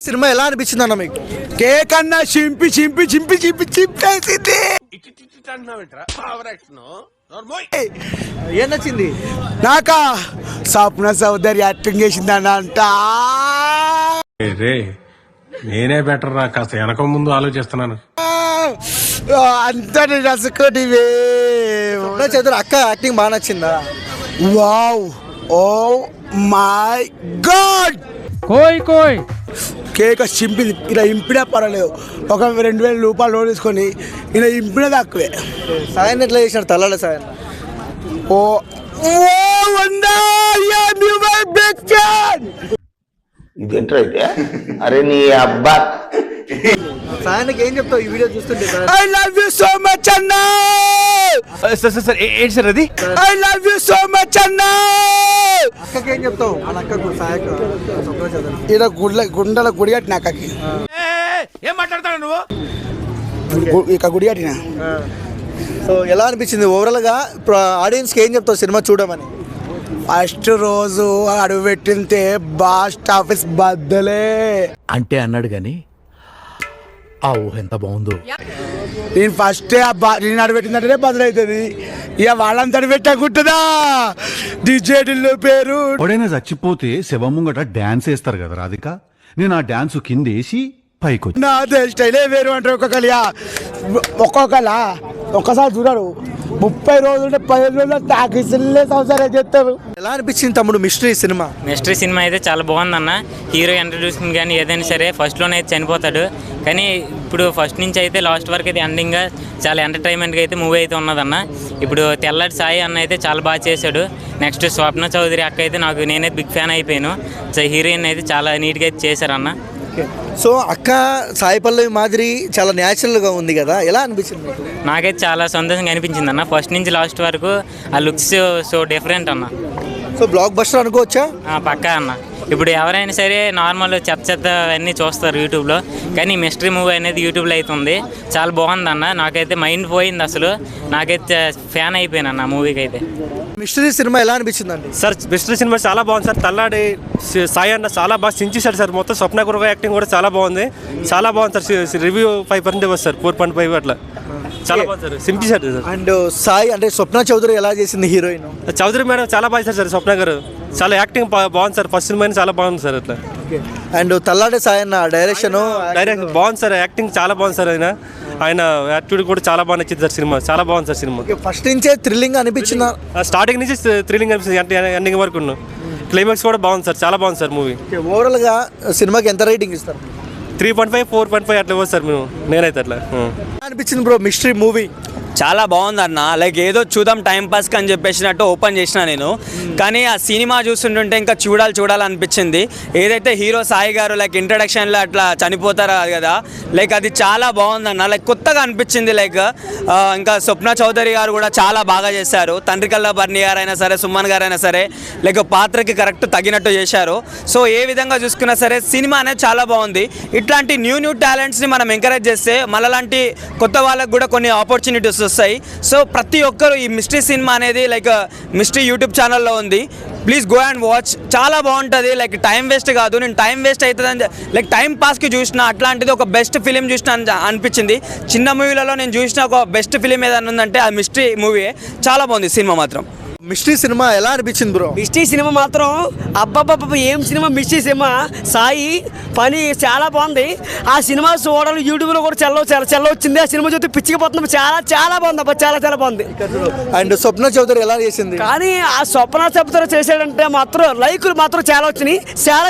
Cinema ఎలా అనిపించింది అన్న మీకు? కేక్ అన్న చింపి చింపి చింపి చింపి చింపేసింది. ఏం నచ్చింది? నాకా స్వప్న చౌదరి యాక్టింగ్ చేసింది అన్న అంట. నేనే బెటర్ రా, కాస్త వెనక ముందు ఆలోచిస్తున్నాను. అంత రసకోటివే. చదువు అక్క యాక్టింగ్ బాగా నచ్చిందా? Wow, oh my god. కోయ్ కోయ్ కేక్ చింపింది. ఇలా ఇంపినా పర్వాలేదు, ఒక 2000 రూపాయలు లోన్ తీసుకొని ఇలా ఇంపినా తక్కువే. సాయన్ ఎట్లా చేసినాడు? తల్లాడ సాయన్ ఓ బిగ్ ఫ్యాన్. ఇదేంటైతే అరే నీ అబ్బా సాయన్కి ఏం చెప్తావు ఈ వీడియో చూస్తుంటే? I love you so much అన్న. సార్ ఏంటి సార్ అది? I love you so much అన్న. అక్కకి ఏం చెప్తావు? మన అక్కకు సాయకు స్వప్న చౌదరి ఇలా గుండెల గుడి కట్టిన అక్కకి. ఏం మాట్లాడతాడు నువ్వు? ఇక గుడి కట్టిన. సో ఎలా అనిపించింది ఓవరాల్ గా? ఆడియన్స్ కి ఏం చెప్తావు సినిమా చూడమని? ఫస్ట్ రోజు అడుగు పెట్టింటే బాస్ట్ ఆఫీస్ బద్దలే అంటే అన్నాడు గాని ఆ ఊహ ఎంత బాగుందో. నేను ఫస్ట్ నేను అడుగు పెట్టిందంటే బదులవుతుంది. ఇక వాళ్ళంతా అడుగు పెట్టకుంటుందా? డిజేడిల్లో పేరు ఎవడైనా చచ్చిపోతే శవం ముంగట డాన్స్ వేస్తారు కదా రాధిక, నేను ఆ డాన్స్ కింద వేసి పైకి నా స్టైలే వేరు అంటారు. ఒక్కొక్కలా ఒక్కసారి చూడరు. 30 రోజులు 10 రోజులు తాకిసిల్లే సంవత్సరం చేస్తారు. ఎలా అనిపించింది తమ్ముడు మిస్టరీ సినిమా? మిస్టరీ సినిమా అయితే చాలా బాగుందన్న. హీరో ఇంట్రడ్యూసింగ్ కానీ ఏదైనా సరే ఫస్ట్లోనే అయితే చనిపోతాడు, కానీ ఇప్పుడు ఫస్ట్ నుంచి అయితే లాస్ట్ వరకు అయితే ఎండింగ్గా చాలా ఎంటర్టైన్మెంట్గా అయితే మూవీ అయితే ఉన్నదన్న. ఇప్పుడు తెల్లటి సాయి అన్న అయితే చాలా బాగా చేశాడు. నెక్స్ట్ స్వప్న చౌదరి అక్క అయితే నేనైతే బిగ్ ఫ్యాన్ అయిపోయాను. హీరోయిన్ అయితే చాలా నీట్గా అయితే చేశారన్న. సో అక్క సాయి పల్లవి మాదిరి చాలా న్యాచురల్గా ఉంది కదా, ఎలా అనిపించింది మీకు? నాకైతే చాలా సంతోషంగా అనిపించింది అన్న. ఫస్ట్ నుంచి లాస్ట్ వరకు ఆ లుక్స్ సో డిఫరెంట్ అన్న. సో బ్లాక్ బస్టర్ అనుకోవచ్చా? పక్కా అన్న. ఇప్పుడు ఎవరైనా సరే నార్మల్ చెత్త అన్నీ చూస్తారు యూట్యూబ్లో, కానీ మిస్టరీ మూవీ అనేది యూట్యూబ్లో అయితే ఉంది. చాలా బాగుందన్న. నాకైతే మైండ్ పోయింది అసలు. నాకైతే ఫ్యాన్ అయిపోయాను అన్న మూవీకి అయితే. మిస్టరీ సినిమా ఎలా అనిపించిందండి? సార్ మిస్టరీ సినిమా చాలా బాగుంది సార్. తల్లాడి సాయి అన్న చాలా బాగా సించేశాడు సార్. మొత్తం స్వప్న గురుగా యాక్టింగ్ కూడా చాలా బాగుంది. చాలా బాగుంది సార్. రివ్యూ 5% ఇవ్వచ్చు సార్, 4.5 అట్లా. చాలా బాగుంది సార్, సింపేశాడు సార్. అండ్ సాయి అంటే స్వప్న చౌదరి ఎలా చేసింది హీరోయిన్? చౌదరి మేడం చాలా బాగా చేశారు సార్. స్వప్న గారు చాలా యాక్టింగ్ బాగుంది సార్. ఫస్ట్ సినిమా చాలా బాగుంది సార్ అట్లా. అండ్ తల్లాడే సాయి అన్న డైరెక్షన్ బాగుంది సార్. యాక్టింగ్ చాలా బాగుంది సార్. ఆయన యాక్టివిటీ కూడా చాలా బాగా నచ్చింది సార్. సినిమా చాలా బాగుంది సార్. సినిమా ఫస్ట్ నుంచే థ్రిల్లింగ్ అనిపించిందా? స్టార్టింగ్ నుంచి థ్రిల్లింగ్ అనిపిస్తుంది, ఎండింగ్ వరకు ఉన్న క్లైమాక్స్ కూడా బాగుంది సార్. చాలా బాగుంది సార్ మూవీ. ఓవరాల్ గా సినిమాకి ఎంత రేటింగ్ ఇస్తారు? 3.5 4.5 అట్లా ఇవ్వచ్చు సార్ మేము. నేనైతే అట్లా అనిపించింది బ్రో మిస్టరీ మూవీ? చాలా బాగుంది అన్న. లైక్ ఏదో చూద్దాం టైం పాస్కి అని చెప్పేసినట్టు ఓపెన్ చేసిన నేను, కానీ ఆ సినిమా చూస్తుంటుంటే ఇంకా చూడాలనిపించింది. ఏదైతే హీరో సాయి గారు లైక్ ఇంట్రడక్షన్లో అట్లా చనిపోతారో కదా, లైక్ అది చాలా బాగుందన్న. లైక్ కొత్తగా అనిపించింది. లైక్ ఇంకా స్వప్న చౌదరి గారు కూడా చాలా బాగా చేశారు. తండ్రికల్లా బర్ని గారైనా సరే, సుమన్ గారైనా సరే, లైక్ పాత్రకి కరెక్ట్ తగినట్టు చేశారు. సో ఏ విధంగా చూసుకున్నా సరే సినిమా అనేది చాలా బాగుంది. ఇట్లాంటి న్యూ టాలెంట్స్ని మనం ఎంకరేజ్ చేస్తే మనలాంటి కొత్త వాళ్ళకు కూడా కొన్ని ఆపర్చునిటీస్ వస్తాయి. సో ప్రతి ఒక్కరు ఈ మిస్టరీ సినిమా అనేది లైక్ మిస్టరీ యూట్యూబ్ ఛానల్లో ఉంది. Please go and watch. చాలా బాగుంటుంది. లైక్ టైం వేస్ట్ కాదు. నేను టైం వేస్ట్ అవుతుందని లైక్ టైం పాస్కి చూసిన అట్లాంటిది ఒక బెస్ట్ ఫిలిం చూసిన అనిపించింది. చిన్న మూవీలలో నేను చూసిన ఒక బెస్ట్ ఫిలిం ఏదైనా ఉందంటే ఆ మిస్టరీ మూవీ. చాలా బాగుంది సినిమా మాత్రం. మిస్టరీ సినిమా ఎలా అనిపించింది బ్రో? మిస్టరీ సినిమా మాత్రం అబ్బబ్బబ్బ ఏం సినిమా! మిస్టరీ సినిమా సాయి పని చాలా బాగుంది. ఆ సినిమా చూడాలి యూట్యూబ్లో కూడా చాలా వచ్చింది. ఆ సినిమా చూస్తే పిచ్చికిపోతున్నాం. చాలా బాగుంది అబ్బా, చాలా బాగుంది. అండ్ స్వప్న చౌదరి ఎలా చేసింది? కానీ ఆ స్వప్న చౌదరి చేసాడంటే మాత్రం లైకులు మాత్రం చాలా వచ్చినాయి.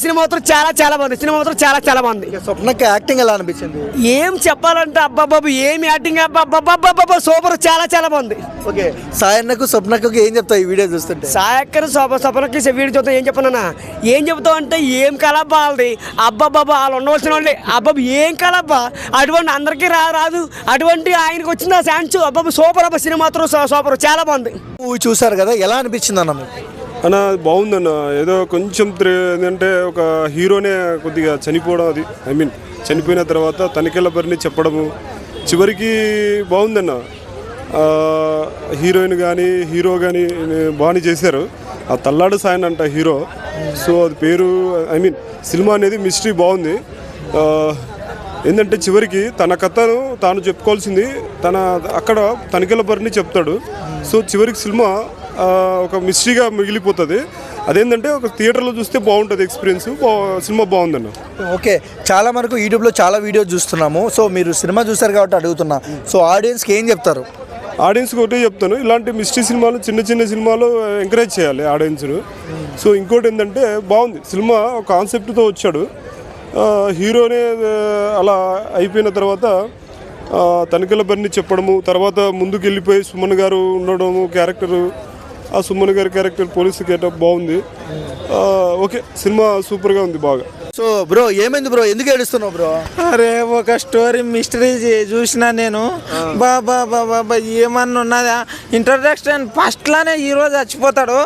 సినిమా మాత్రం చాలా బాగుంది. సినిమా మాత్రం చాలా బాగుంది. స్వప్నకి యాక్టింగ్ ఎలా అనిపించింది? ఏం చెప్పాలంటే అబ్బాబాబు ఏం యాక్టింగ్ అబ్బాబాబా సూపర్, చాలా బాగుంది. ఓకే, సాయన్నకు స్వప్నకు ఏం చెప్తావు ఈ వీడియో చూస్తుంటే? సాయక్కర్ స్వప్నకి వీడియో చూస్తా ఏం చెప్పనా, ఏం చెప్తావు అంటే ఏం కలబ్బా వాళ్ళది. అబ్బాబాబా వాళ్ళు ఉండవలసిన వాళ్ళే. అబ్బాబు ఏం కలబ్బా, అటువంటి అందరికీ రాదు. అటువంటి ఆయనకు వచ్చింది ఆ ఛాన్స్. అబ్బాబు సూపర్ అబ్బా. సినిమా మాత్రం సూపర్, చాలా బాగుంది. మూవీ చూసారు కదా, ఎలా అనిపించింది అన్న మీకు? అన్న బాగుందన్న. ఏదో కొంచెం ఏంటంటే ఒక హీరోనే కొద్దిగా చనిపోవడం, అది చనిపోయిన తర్వాత తనికెళ్ళ పరిని చెప్పడము చివరికి బాగుందన్న. హీరోయిన్ కానీ హీరో కానీ బాగానే చేశారు. ఆ తల్లాడు సాయన్ అంట హీరో. సో అది పేరు సినిమా అనేది మిస్టరీ బాగుంది. ఏంటంటే చివరికి తన కథను తాను చెప్పుకోవాల్సింది అక్కడ తనిఖీల బరిని చెప్తాడు. సో చివరికి సినిమా ఒక మిస్టరీగా మిగిలిపోతుంది. అదేంటంటే ఒక థియేటర్లో చూస్తే బాగుంటుంది ఎక్స్పీరియన్స్. సినిమా బాగుందన్న. ఓకే, చాలా మనకు యూట్యూబ్లో చాలా వీడియోస్ చూస్తున్నాము. సో మీరు సినిమా చూసారు కాబట్టి అడుగుతున్నా, సో ఆడియన్స్కి ఏం చెప్తారు? ఆడియన్స్కి ఒకటే చెప్తాను, ఇలాంటి మిస్టరీ సినిమాలు చిన్న సినిమాలు ఎంకరేజ్ చేయాలి ఆడియన్స్ను. సో ఇంకోటి ఏంటంటే బాగుంది సినిమా, ఒక కాన్సెప్ట్తో వచ్చాడు. హీరోనే అలా అయిపోయిన తర్వాత తనిఖీల బరిని చెప్పడము, తర్వాత ముందుకు వెళ్ళిపోయి సుమన్ గారు ఉండడము క్యారెక్టరు, ఆ సుమన్ గారి క్యారెక్టర్ పోలీసు గెటప్ బాగుంది. ఓకే, సినిమా సూపర్గా ఉంది బాగా. సో బ్రో ఏమైంది బ్రో, ఎందుకు ఏడుస్తున్నావు బ్రో? అరే ఒక స్టోరీ మిస్టరీ చూసిన నేను. బాబా ఏమన్నా ఉన్నదా? ఇంట్రడక్షన్ ఫస్ట్లానే హీరో చచ్చిపోతాడు.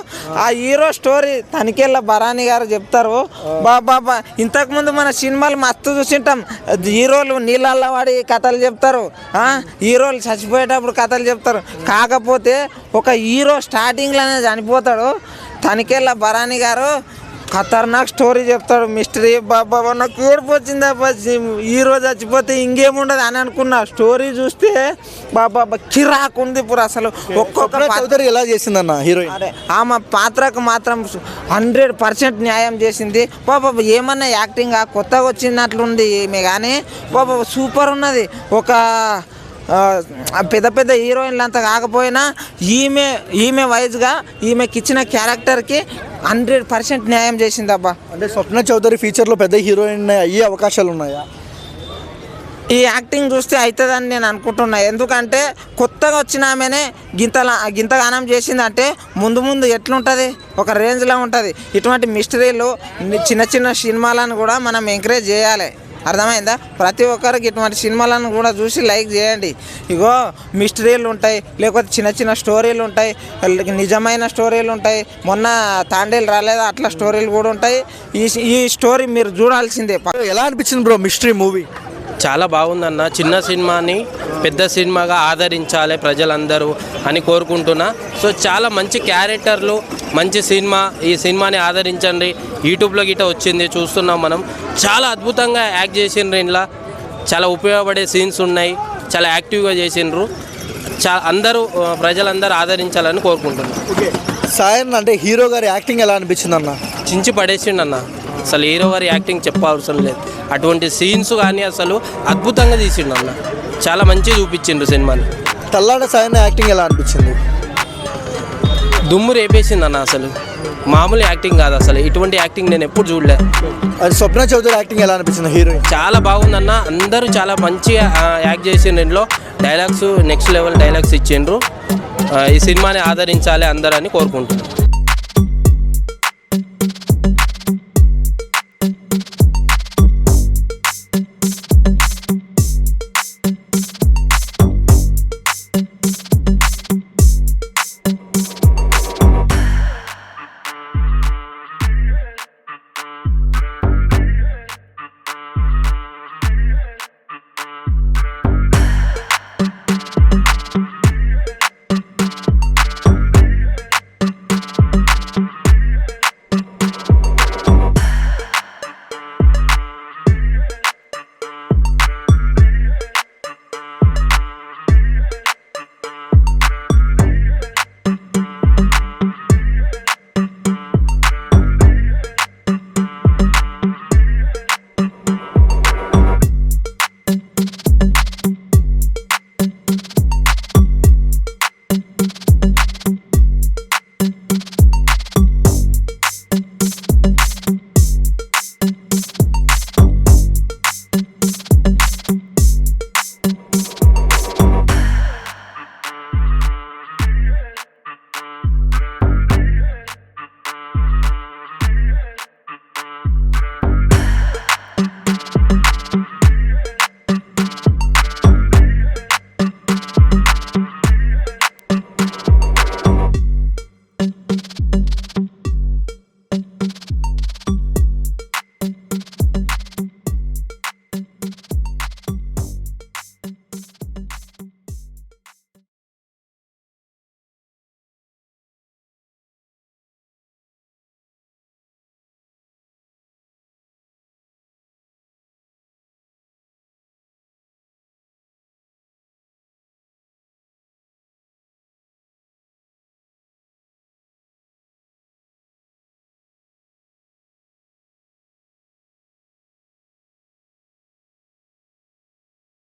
ఆ హీరో స్టోరీ తనిఖీల బరాని గారు చెప్తారు. బాబా ఇంతకుముందు మన సినిమాలు మస్తు చూసింటాం, హీరోలు నీళ్ళల్లో వాడి కథలు చెప్తారు, హీరోలు చచ్చిపోయేటప్పుడు కథలు చెప్తారు. కాకపోతే ఒక హీరో స్టార్టింగ్లోనే చనిపోతాడు. తనిఖీల బరాని గారు ఖతర్నాక్ స్టోరీ చెప్తాడు, మిస్టరీ. బాబా నాకు ఏడుపు వచ్చింది. హీరో చచ్చిపోతే ఇంకేముండదు అని అనుకున్నా. స్టోరీ చూస్తే బాబా కిరాకుంది ఇప్పుడు. అసలు ఒక్కొక్క చౌదరి ఎలా చేసిందన్న హీరోయిన్? అరే ఆమె పాత్రకు మాత్రం 100% న్యాయం చేసింది. బాబా ఏమన్నా యాక్టింగ్ కొత్తగా వచ్చినట్లుంది ఈమె, కానీ బాబా సూపర్ ఉన్నది. ఒక పెద్ద హీరోయిన్లు అంతా కాకపోయినా ఈమె వైజ్గా ఈమెకి ఇచ్చిన క్యారెక్టర్కి 100% న్యాయం చేసింది అబ్బా. అంటే స్వప్న చౌదరి ఫ్యూచర్లో పెద్ద హీరోయిన్ అయ్యే అవకాశాలు ఉన్నాయా? ఈ యాక్టింగ్ చూస్తే అవుతుందని నేను అనుకుంటున్నా. ఎందుకంటే కొత్తగా వచ్చిన ఆమెనే గింతగానం చేసిందంటే ముందు ఎట్లుంటుంది, ఒక రేంజ్లో ఉంటుంది. ఇటువంటి మిస్టరీలు చిన్న సినిమాలను కూడా మనం ఎంకరేజ్ చేయాలి. అర్థమైందా? ప్రతి ఒక్కరికి ఇటువంటి సినిమాలను కూడా చూసి లైక్ చేయండి. ఇగో మిస్టరీలు ఉంటాయి, లేకపోతే చిన్న స్టోరీలు ఉంటాయి, నిజమైన స్టోరీలు ఉంటాయి. మొన్న తాండేలు రాలేదా, అట్లా స్టోరీలు కూడా ఉంటాయి. ఈ స్టోరీ మీరు చూడాల్సిందే. ఎలా అనిపించింది బ్రో మిస్టరీ మూవీ? చాలా బాగుందన్న. చిన్న సినిమాని పెద్ద సినిమాగా ఆదరించాలి ప్రజలందరూ అని కోరుకుంటున్నా. సో చాలా మంచి క్యారెక్టర్లు, మంచి సినిమా. ఈ సినిమాని ఆదరించండి. యూట్యూబ్లో గిట్ట వచ్చింది, చూస్తున్నాం మనం. చాలా అద్భుతంగా యాక్ట్ చేసిండ్రు. ఇంట్లో చాలా ఉపయోగపడే సీన్స్ ఉన్నాయి, చాలా యాక్టివ్గా చేసిండ్రు. ప్రజలందరూ ఆదరించాలని కోరుకుంటున్నాను. ఓకే, సాయన్ అంటే హీరో గారి యాక్టింగ్ ఎలా అనిపించింది అన్న? చించి పడేసిండు అన్న. అసలు హీరో గారి యాక్టింగ్ చెప్పవసరం లేదు. అటువంటి సీన్స్ కానీ అసలు అద్భుతంగా తీసిండు అన్న. చాలా మంచిగా చూపించిండు సినిమాని. తల్లాడ సాయన్ యాక్టింగ్ ఎలా అనిపించింది? దుమ్ము రేపేసింది అన్న. అసలు మామూలు యాక్టింగ్ కాదు, అసలు ఇటువంటి యాక్టింగ్ నేను ఎప్పుడు చూడలే. అది స్వప్న చౌదరి యాక్టింగ్ ఎలా అనిపించింది హీరోయిన్? చాలా బాగుందన్న. అందరూ చాలా మంచిగా యాక్ట్ చేసిండ్రు. ఇంట్లో డైలాగ్స్ నెక్స్ట్ లెవెల్ డైలాగ్స్ ఇచ్చిండ్రు. ఈ సినిమాని ఆదరించాలి అందరూ అని కోరుకుంటున్నాను.